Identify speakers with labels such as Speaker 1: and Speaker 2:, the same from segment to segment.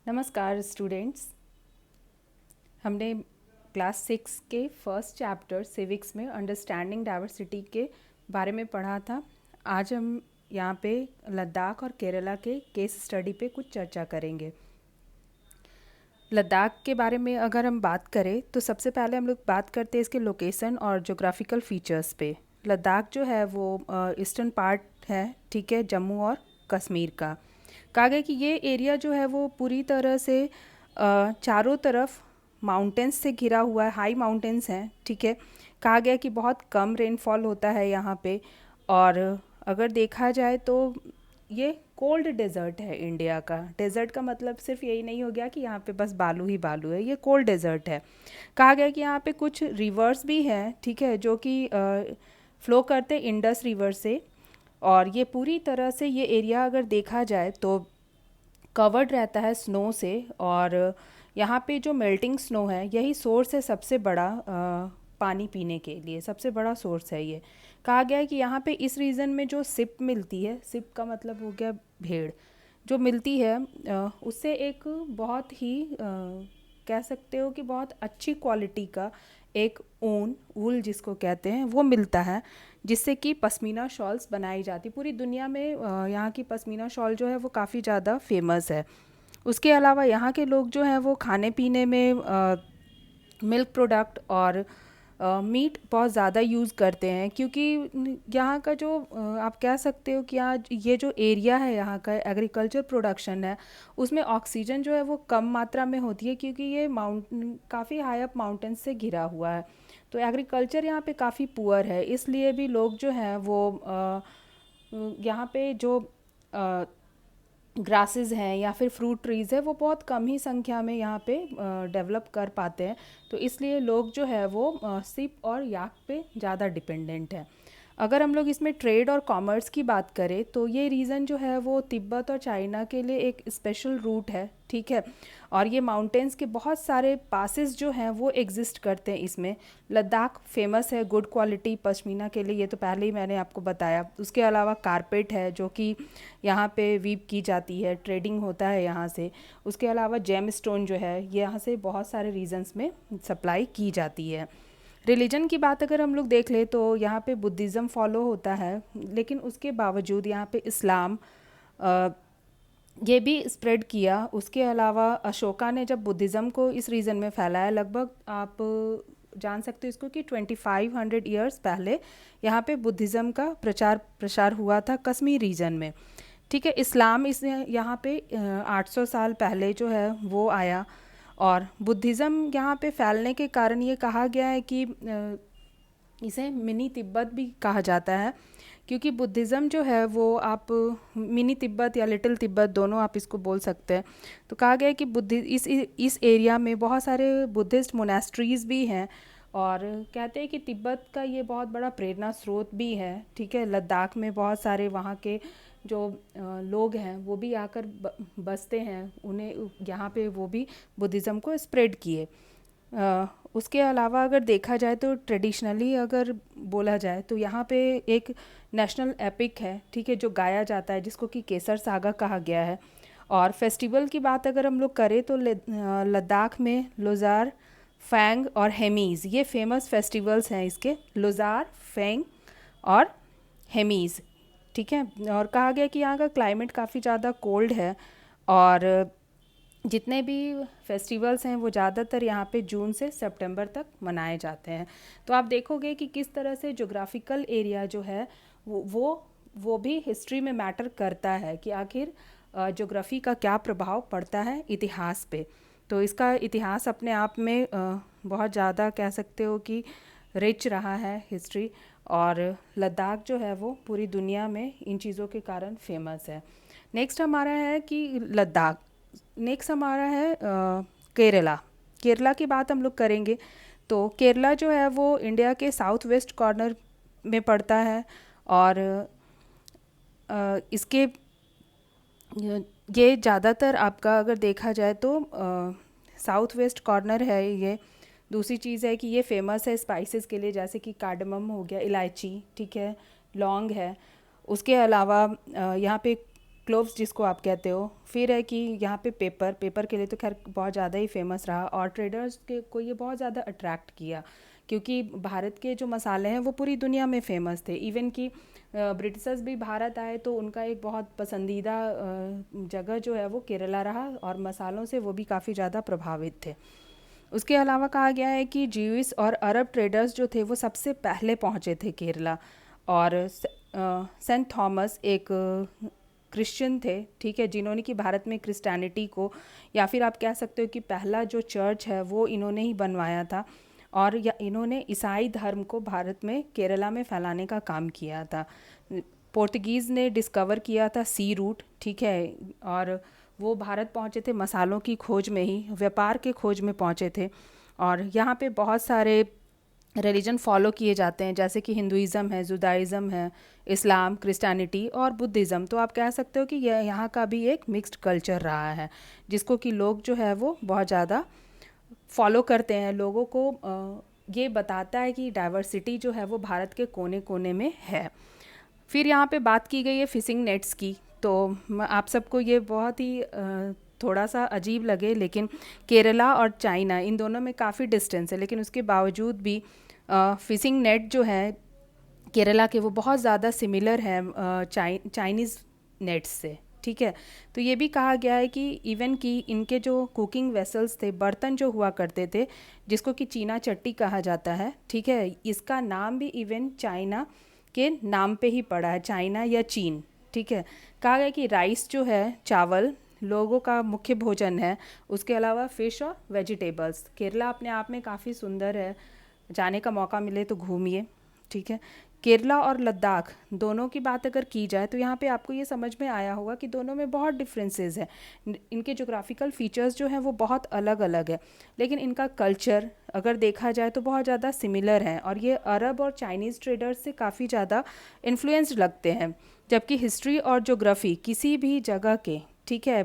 Speaker 1: नमस्कार स्टूडेंट्स। हमने क्लास 6 के फर्स्ट चैप्टर सिविक्स में अंडरस्टैंडिंग डाइवर्सिटी के बारे में पढ़ा था। आज हम यहाँ पे लद्दाख और केरला के केस स्टडी पे कुछ चर्चा करेंगे। लद्दाख के बारे में अगर हम बात करें तो सबसे पहले हम लोग बात करते हैं इसके लोकेशन और जोग्राफिकल फीचर्स पे। लद्दाख जो है वो ईस्टर्न पार्ट है, ठीक है, जम्मू और कश्मीर का। कहा गया कि ये एरिया जो है वो पूरी तरह से चारों तरफ माउंटेन्स से घिरा हुआ है, हाई माउंटेन्स हैं, ठीक है। कहा गया कि बहुत कम रेनफॉल होता है यहाँ पे, और अगर देखा जाए तो ये कोल्ड डेजर्ट है। इंडिया का डेजर्ट का मतलब सिर्फ यही नहीं हो गया कि यहाँ पे बस बालू ही बालू है, ये कोल्ड डेजर्ट है। कहा गया कि यहाँ पे कुछ रिवर्स भी हैं, ठीक है, जो कि फ्लो करते इंडस रिवर से, और ये पूरी तरह से ये एरिया अगर देखा जाए तो कवर्ड रहता है स्नो से। और यहाँ पे जो मेल्टिंग स्नो है यही सोर्स है सबसे बड़ा पानी पीने के लिए, सबसे बड़ा सोर्स है ये। कहा गया है कि यहाँ पे इस रीजन में जो सिप मिलती है, सिप का मतलब हो गया भेड़, जो मिलती है उससे एक बहुत ही कह सकते हो कि बहुत अच्छी क्वालिटी का एक ऊन, वूल जिसको कहते हैं, वो मिलता है, जिससे कि पश्मीना शॉल्स बनाई जाती। पूरी दुनिया में यहाँ की पश्मीना शॉल जो है वो काफ़ी ज़्यादा फेमस है। उसके अलावा यहाँ के लोग जो हैं वो खाने पीने में मिल्क प्रोडक्ट और मीट बहुत ज़्यादा यूज़ करते हैं, क्योंकि यहाँ का जो आप कह सकते हो कि यहाँ ये जो एरिया है यहाँ का एग्रीकल्चर प्रोडक्शन है, उसमें ऑक्सीजन जो है वो कम मात्रा में होती है, क्योंकि ये काफ़ी हाई अप माउंटेन से घिरा हुआ है। तो एग्रीकल्चर यहाँ पे काफ़ी पुअर है, इसलिए भी लोग जो हैं वो यहाँ पे जो ग्रासेस हैं या फिर फ्रूट ट्रीज़ है वो बहुत कम ही संख्या में यहाँ पे डेवलप कर पाते हैं। तो इसलिए लोग जो है वो सिप और याक पे ज़्यादा डिपेंडेंट है। अगर हम लोग इसमें ट्रेड और कॉमर्स की बात करें तो ये रीज़न जो है वो तिब्बत और चाइना के लिए एक स्पेशल रूट है, ठीक है। और ये माउंटेन्स के बहुत सारे पासेस जो हैं वो एग्जिस्ट करते हैं इसमें। लद्दाख फेमस है गुड क्वालिटी पश्मीना के लिए, ये तो पहले ही मैंने आपको बताया। उसके अलावा कारपेट है जो कि यहाँ पे वीव की जाती है, ट्रेडिंग होता है यहाँ से। उसके अलावा जेम स्टोन जो है ये यहाँ से बहुत सारे रीजन्स में सप्लाई की जाती है। रिलीजन की बात अगर हम लोग देख ले तो यहाँ पे बुद्धिज़्म फॉलो होता है, लेकिन उसके बावजूद यहाँ पे इस्लाम ये भी स्प्रेड किया। उसके अलावा अशोका ने जब बुद्धिज़्म को इस रीजन में फैलाया, लगभग आप जान सकते हो इसको कि 2500 ईयर्स पहले यहाँ पे बुद्धिज़्म का प्रचार प्रसार हुआ था कश्मीर रीजन में, ठीक है। इस्लाम इस यहाँ पे 800 साल पहले जो है वो आया, और बुद्धिज़्म यहाँ पे फैलने के कारण ये कहा गया है कि इसे मिनी तिब्बत भी कहा जाता है, क्योंकि बुद्धिज़्म जो है वो आप मिनी तिब्बत या लिटिल तिब्बत दोनों आप इसको बोल सकते हैं। तो कहा गया है कि बुद्धि इस एरिया में बहुत सारे बुद्धिस्ट मोनेस्ट्रीज़ भी हैं, और कहते हैं कि तिब्बत का ये बहुत बड़ा प्रेरणा स्रोत भी है, ठीक है। लद्दाख में बहुत सारे वहाँ के जो लोग हैं वो भी आकर बसते हैं, उन्हें यहाँ पे वो भी बुद्धिज़्म को स्प्रेड किए। उसके अलावा अगर देखा जाए तो ट्रेडिशनली अगर बोला जाए तो यहाँ पे एक नेशनल एपिक है, ठीक है, जो गाया जाता है, जिसको कि केसर सागा कहा गया है। और फेस्टिवल की बात अगर हम लोग करें तो लद्दाख में लोज़ार, फैंग और हेमीज़ ये फेमस फेस्टिवल्स हैं इसके। लोज़ार, फैंग और हेमीज़, ठीक है। और कहा गया कि यहाँ का क्लाइमेट काफ़ी ज़्यादा कोल्ड है, और जितने भी फेस्टिवल्स हैं वो ज़्यादातर यहाँ पे जून से सितंबर तक मनाए जाते हैं। तो आप देखोगे कि किस तरह से जोग्राफिकल एरिया जो है वो भी हिस्ट्री में मैटर करता है, कि आखिर जोग्राफ़ी का क्या प्रभाव पड़ता है इतिहास पे। तो इसका इतिहास अपने आप में बहुत ज़्यादा कह सकते हो कि रिच रहा है हिस्ट्री, और लद्दाख जो है वो पूरी दुनिया में इन चीज़ों के कारण फेमस है। नेक्स्ट हमारा है कि लद्दाख, नेक्स्ट हमारा है केरला। केरला की बात हम लोग करेंगे तो केरला जो है वो इंडिया के साउथ वेस्ट कॉर्नर में पड़ता है, और इसके ये ज़्यादातर आपका अगर देखा जाए तो साउथ वेस्ट कॉर्नर है ये। दूसरी चीज़ है कि ये फेमस है स्पाइसेस के लिए, जैसे कि कार्डमम हो गया, इलायची, ठीक है, लौंग है। उसके अलावा यहाँ पे क्लोव्स जिसको आप कहते हो। फिर है कि यहाँ पे पेपर के लिए तो खैर बहुत ज़्यादा ही फेमस रहा, और ट्रेडर्स के को ये बहुत ज़्यादा अट्रैक्ट किया, क्योंकि भारत के जो मसाले हैं वो पूरी दुनिया में फ़ेमस थे। इवन कि ब्रिटिशर्स भी भारत आए तो उनका एक बहुत पसंदीदा जगह जो है वो केरला रहा, और मसालों से वो भी काफ़ी ज़्यादा प्रभावित थे। उसके अलावा कहा गया है कि ज्यूइश और अरब ट्रेडर्स जो थे वो सबसे पहले पहुँचे थे केरला, और सेंट थॉमस एक क्रिश्चियन थे, ठीक है, जिन्होंने कि भारत में क्रिश्चियनिटी को, या फिर आप कह सकते हो कि पहला जो चर्च है वो इन्होंने ही बनवाया था, और या इन्होंने ईसाई धर्म को भारत में केरला में फैलाने का काम किया था। पोर्तुगीज़ ने डिस्कवर किया था सी रूट, ठीक है, और वो भारत पहुँचे थे मसालों की खोज में ही, व्यापार के खोज में पहुँचे थे। और यहाँ पे बहुत सारे रिलीजन फॉलो किए जाते हैं, जैसे कि हिंदुइज़्म है, जुदाइज़्म है, इस्लाम, क्रिश्चियनिटी और बुद्धिज़्म। तो आप कह सकते हो कि यह यहाँ का भी एक मिक्स्ड कल्चर रहा है, जिसको कि लोग जो है वो बहुत ज़्यादा फॉलो करते हैं। लोगों को ये बताता है कि डाइवर्सिटी जो है वो भारत के कोने कोने में है। फिर यहाँ पे बात की गई है फिशिंग नेट्स की, तो आप सबको ये बहुत ही थोड़ा सा अजीब लगे, लेकिन केरला और चाइना इन दोनों में काफ़ी डिस्टेंस है, लेकिन उसके बावजूद भी फिशिंग नेट जो है केरला के वो बहुत ज़्यादा सिमिलर है चाइनीज़ नेट्स से, ठीक है। तो ये भी कहा गया है कि इवन कि इनके जो कुकिंग वेसल्स थे, बर्तन जो हुआ करते थे, जिसको कि चीना चट्टी कहा जाता है, ठीक है, इसका नाम भी इवन चाइना के नाम पे ही पड़ा है, चाइना या चीन, ठीक है। कहा गया कि राइस जो है, चावल लोगों का मुख्य भोजन है, उसके अलावा फ़िश और वेजिटेबल्स। केरला अपने आप में काफ़ी सुंदर है, जाने का मौका मिले तो घूमिए, ठीक है। केरला और लद्दाख दोनों की बात अगर की जाए तो यहाँ पे आपको ये समझ में आया होगा कि दोनों में बहुत डिफरेंसेस है। इनके जोग्राफिकल फीचर्स जो हैं वो बहुत अलग अलग है, लेकिन इनका कल्चर अगर देखा जाए तो बहुत ज़्यादा सिमिलर है, और ये अरब और चाइनीज़ ट्रेडर्स से काफ़ी ज़्यादा इन्फ्लुएंस्ड लगते हैं। जबकि हिस्ट्री और जोग्राफ़ी किसी भी जगह के, ठीक है,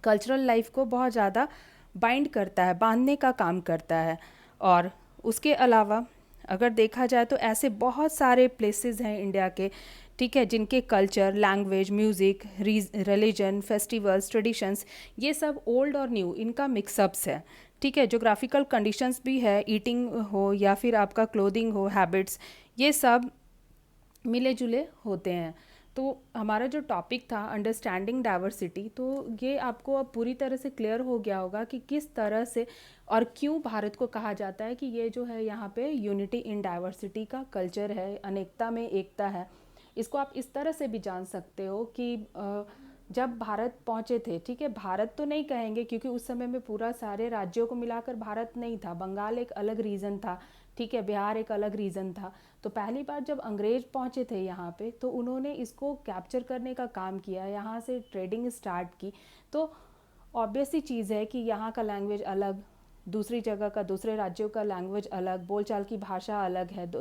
Speaker 1: कल्चरल लाइफ को बहुत ज़्यादा बाइंड करता है, बांधने का काम करता है। और उसके अलावा अगर देखा जाए तो ऐसे बहुत सारे प्लेसेस हैं इंडिया के, ठीक है, जिनके culture, language, music, religion, festivals, traditions, ये सब ओल्ड और न्यू इनका मिक्सअप्स है, ठीक है। जोग्राफिकल कंडीशंस भी है, ईटिंग हो या फिर आपका क्लोथिंग हो, हैबिट्स, ये सब मिले जुले होते हैं। तो हमारा जो टॉपिक था अंडरस्टैंडिंग डाइवर्सिटी, तो ये आपको अब पूरी तरह से क्लियर हो गया होगा कि किस तरह से और क्यों भारत को कहा जाता है कि ये जो है यहाँ पे यूनिटी इन डाइवर्सिटी का कल्चर है, अनेकता में एकता है। इसको आप इस तरह से भी जान सकते हो कि जब भारत पहुँचे थे, ठीक है, भारत तो नहीं कहेंगे क्योंकि उस समय में पूरा सारे राज्यों को मिलाकर भारत नहीं था, बंगाल एक अलग रीजन था, ठीक है, बिहार एक अलग रीजन था। तो पहली बार जब अंग्रेज पहुँचे थे यहाँ पे, तो उन्होंने इसको कैप्चर करने का काम किया, यहाँ से ट्रेडिंग स्टार्ट की। तो ऑब्वियस सी चीज़ है कि यहाँ का लैंग्वेज अलग, दूसरी जगह का, दूसरे राज्यों का लैंग्वेज अलग, बोलचाल की भाषा अलग है,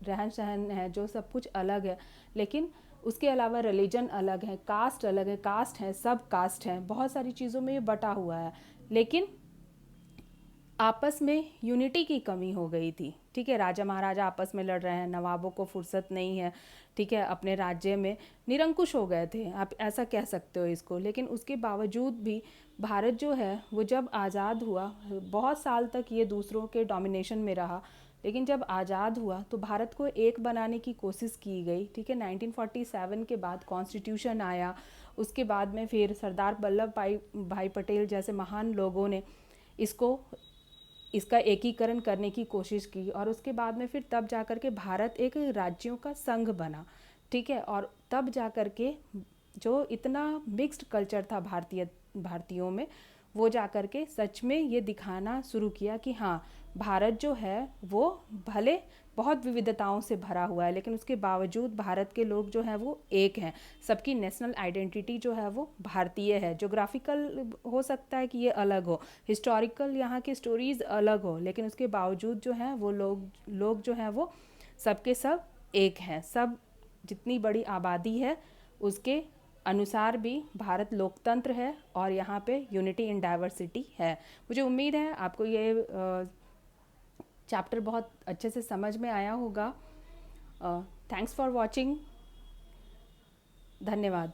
Speaker 1: रहन सहन है, जो सब कुछ अलग है। लेकिन उसके अलावा रिलीजन अलग है, कास्ट अलग है, कास्ट है, सब कास्ट हैं, बहुत सारी चीज़ों में ये बटा हुआ है, लेकिन आपस में यूनिटी की कमी हो गई थी, ठीक है। राजा महाराजा आपस में लड़ रहे हैं, नवाबों को फुर्सत नहीं है, ठीक है, अपने राज्य में निरंकुश हो गए थे, आप ऐसा कह सकते हो इसको। लेकिन उसके बावजूद भी भारत जो है वो जब आज़ाद हुआ, बहुत साल तक ये दूसरों के डोमिनेशन में रहा, लेकिन जब आज़ाद हुआ तो भारत को एक बनाने की कोशिश की गई, ठीक है। 1947 के बाद कॉन्स्टिट्यूशन आया, उसके बाद में फिर सरदार वल्लभ भाई पटेल जैसे महान लोगों ने इसका एकीकरण करने की कोशिश की, और उसके बाद में फिर तब जा कर के भारत एक राज्यों का संघ बना, ठीक है। और तब जा कर के जो इतना मिक्स्ड कल्चर था भारतीयों में, वो जा कर के सच में ये दिखाना शुरू किया कि हाँ, भारत जो है वो भले बहुत विविधताओं से भरा हुआ है, लेकिन उसके बावजूद भारत के लोग जो हैं वो एक हैं, सबकी नेशनल आइडेंटिटी जो है वो भारतीय है। जोग्राफिकल हो सकता है कि ये अलग हो, हिस्टोरिकल यहाँ की स्टोरीज़ अलग हो, लेकिन उसके बावजूद जो है वो लोग जो हैं वो सबके सब एक हैं। सब जितनी बड़ी आबादी है उसके अनुसार भी भारत लोकतंत्र है, और यहाँ पे यूनिटी इन डाइवर्सिटी है। मुझे उम्मीद है आपको ये चैप्टर बहुत अच्छे से समझ में आया होगा। थैंक्स फॉर वॉचिंग, धन्यवाद।